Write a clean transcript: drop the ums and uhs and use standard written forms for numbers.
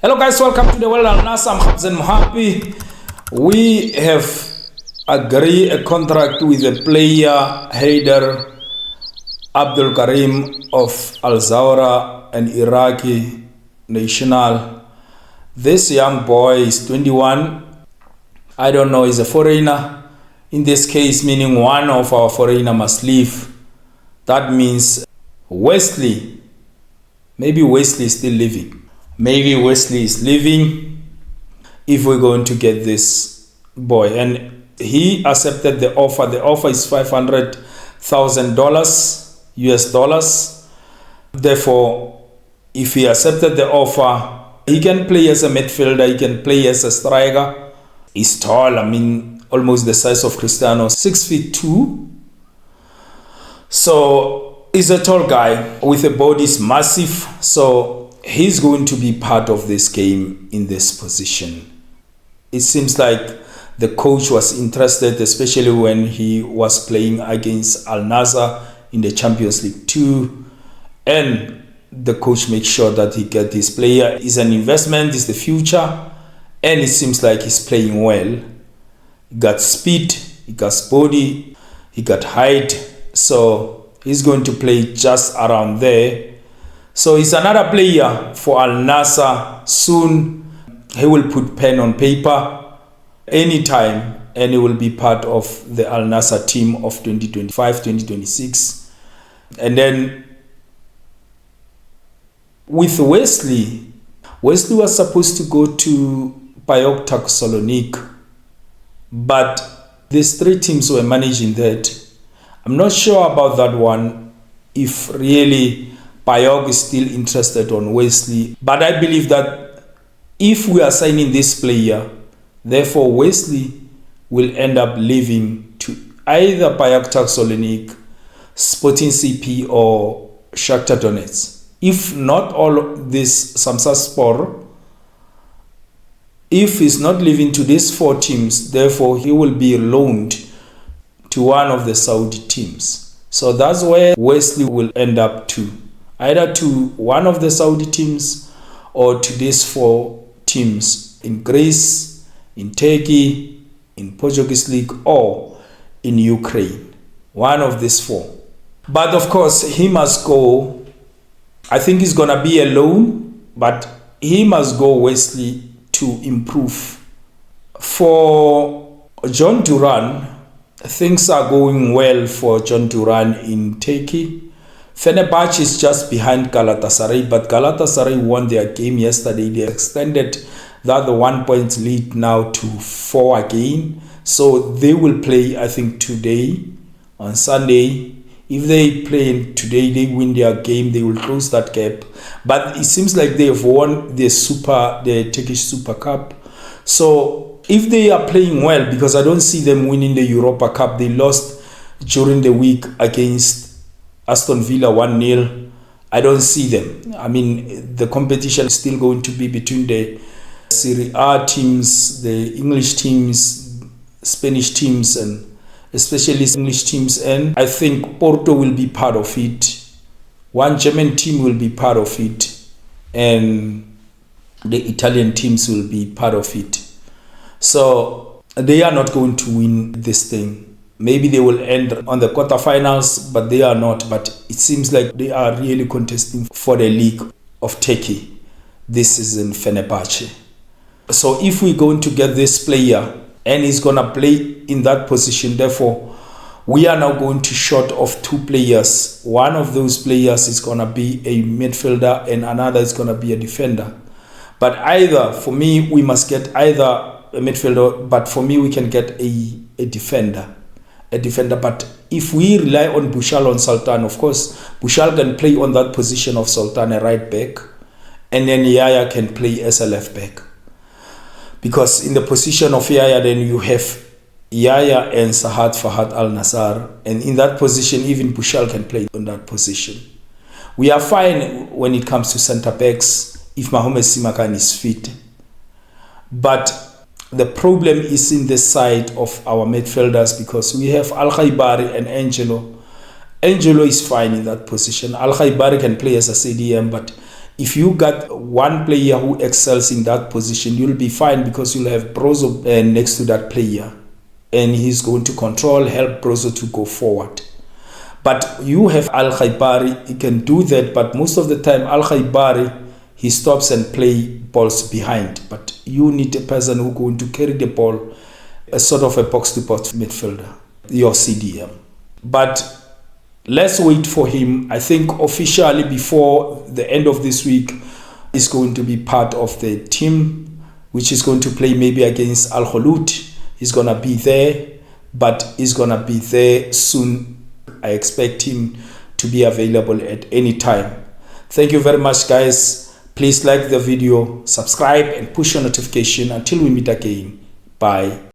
Hello guys, welcome to the world. Al-Nassr. I'm Khabzan Muhabi. We have agreed a contract with the player Hayder Abdulkareem of Al-Zawraa, an Iraqi national. This young boy is 21. I don't know, he's a foreigner. In this case, meaning one of our foreigner must leave. That means Wesley. Maybe Wesley is still living. Maybe Wesley is leaving if we're going to get this boy. And he accepted the offer. The offer is $500,000 US dollars. Therefore, if he accepted the offer, he can play as a midfielder, he can play as a striker. He's tall, almost the size of Cristiano, 6'2". So he's a tall guy with a body is massive. So he's going to be part of this game in this position. It seems like the coach was interested, especially when he was playing against Al-Nassr in the Champions League 2. And the coach makes sure that he gets this player. It's an investment, it's the future. And it seems like he's playing well. He got speed, he got body, he got height. So he's going to play just around there. So he's another player for Al-Nassr. Soon he will put pen on paper anytime, and he will be part of the Al-Nassr team of 2025-2026. And then with Wesley was supposed to go to PAOK Thessaloniki, but these three teams were managing that. I'm not sure about that one, if really PAOK is still interested on Wesley. But I believe that if we are signing this player, therefore Wesley will end up leaving to either PAOK Thessaloniki, Sporting CP or Shakhtar Donetsk. If not all this Samsaspor, if he's not leaving to these four teams, therefore he will be loaned to one of the Saudi teams. So that's where Wesley will end up to. Either to one of the Saudi teams or to these four teams in Greece, in Turkey, in Portuguese League, or in Ukraine. One of these four. But of course, he must go. I think he's going to be a loan, but he must go Wesley to improve. For John Duran, things are going well for John Duran in Turkey. Fenerbahce is just behind Galatasaray, but Galatasaray won their game yesterday. They extended that 1 point lead now to 4 again. So they will play, I think, today on Sunday. If they play today, they win their game, they will close that gap. But it seems like they have won the Turkish Super Cup. So if they are playing well, because I don't see them winning the Europa Cup, they lost during the week against Aston Villa 1-0. I don't see them. The competition is still going to be between the Serie A teams, the English teams, Spanish teams, and especially English teams. And I think Porto will be part of it. One German team will be part of it. And the Italian teams will be part of it. So they are not going to win this thing. Maybe they will end on the quarterfinals, but they are not. But it seems like they are really contesting for the League of Turkey. This is in Fenerbahce. So if we're going to get this player and he's going to play in that position, therefore we are now going to short of two players. One of those players is going to be a midfielder and another is going to be a defender. But either, for me, we must get either a midfielder, but for me, we can get a defender. But if we rely on Bushal on Sultan, of course, Bushal can play on that position of Sultan, a right back, and then Yaya can play as a left back. Because in the position of Yaya, then you have Yaya and Fahad Al-Nassr, and in that position, even Bushal can play on that position. We are fine when it comes to centre backs if Mohamed Simakan is fit. But the problem is in the side of our midfielders, because we have Al-Khaibari and Angelo. Angelo is fine in that position. Al-Khaibari can play as a CDM, but If you got one player who excels in that position, you'll be fine because you'll have Brozo next to that player. And he's going to help Brozo to go forward. But you have Al-Khaibari, he can do that, but most of the time Al-Khaibari, he stops and play balls behind. But you need a person who's going to carry the ball, a sort of a box-to-box midfielder, your CDM. But let's wait for him. I think officially before the end of this week, he's going to be part of the team, which is going to play maybe against Al Kholoud. He's going to be there, but he's going to be there soon. I expect him to be available at any time. Thank you very much, guys. Please like the video, subscribe, and push your notification. Until we meet again. Bye.